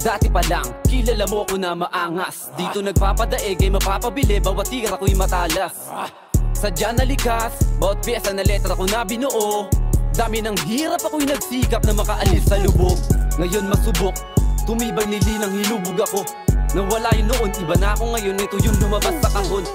Dati pa lang, kilala mo ko na maangas. Dito nagpapadaig ay mapapabili, bawat tira ko'y matalas. Sadya na likas, bawat pyesa na letra ko na binuo. Dami ng hirap ako'y nagsikap na makaalis sa lubog. Ngayon masubok, tumibay nilinang hinubog ako. Nawala yun noon, iba na ako ngayon, ito yung lumabas sa kahon.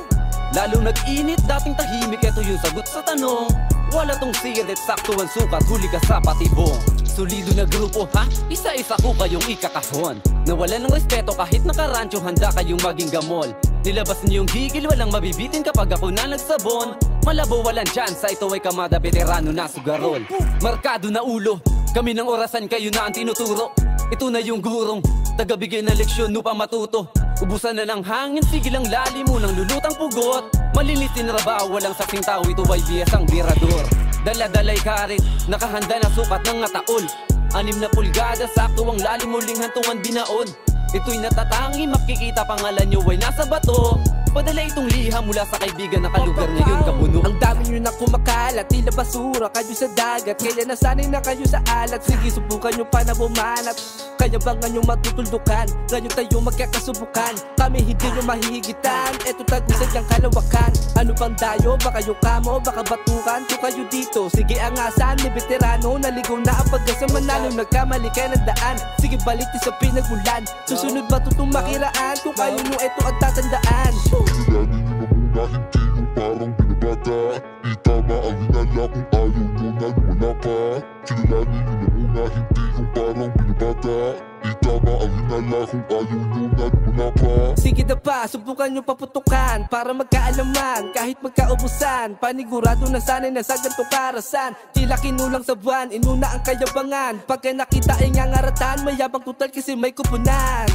Lalo nag-init, dating tahimik, ito yung sagot sa tanong. Wala tong sigaret, sakto ang sukat, huli ka sa patibong. Solido na grupo ha, isa-isa ko kayong ikakahon. Nawala ng respeto kahit nakarancho, handa kayong maging gamol. Nilabas niyo yung higil, walang mabibitin kapag ako na nagsabon. Malabo walang tsansa, ito ay kamada, veterano na sugarol. Markado na ulo, kami ng orasan, kayo na ang tinuturo. Ito na yung gurong, tagabigay na leksyon upang matuto. Ubusan na ng hangin, sige lang lalim mo ng lulutang pugot. Malinitin rabaw, walang saksing tao, ito ay biyasang birador. Dala-dalay karit, nakahanda na sukat ng ngataol. 6 na pulgada, sakto ang lalim muling hantungan binaon. Ito'y natatangi, makikita pangalan nyo ay nasa bato. Padala itong liha mula sa kaibigan na kalugar ngayon kapuno. Ang dami nyo na kumakalat, tila basura kayo sa dagat. Kaya nasanay na kayo sa alat, sige subukan nyo pa na bumanat. Kaya ba nga nyo matutuldukan, ngayon tayo magkakasubukan. Kami hindi nyo mahihigitan, eto tagusad yung kalawakan. Ano pang dayo, baka yung kamo, baka batukan. Kung kayo dito, sige angasan, may veterano. Naligaw na ang pagkasa manalo, nagkamali kayo ng daan. Sige baliti sa pinagmulan, susunod matutong makiraan. Kung kayo nyo eto ang tatandaan. Kilalanin nyo na muna, hindi yung parang binabata. Itama ang hinala kung ayaw nyo na lumala pa. Kilalanin nyo na muna, hindi yung parang binabata. Itama ang hinala kung ayaw nyo na lumala pa. Sige na pa, subukan nyo paputukan para magkaalaman, kahit magkaubusan. Panigurado na sanay na sa ganitong karasan. Tila kinulang sa buwan, inuna ang kayabangan. Pagka nakita ay ngangaratan, mayabang tutal kasi may kupunan.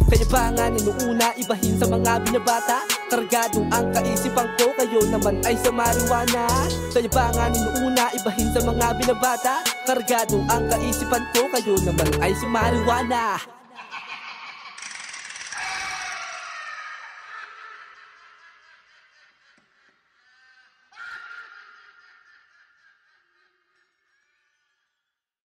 Kayabangan inuuna, ibahin sa mga binabata. Kargado ang kaisipan ko, kayo naman ay sa marijuana. Kayabangan inuuna, ibahin sa mga binabata. Kargado ang kaisipan ko, kayo naman ay sa marijuana.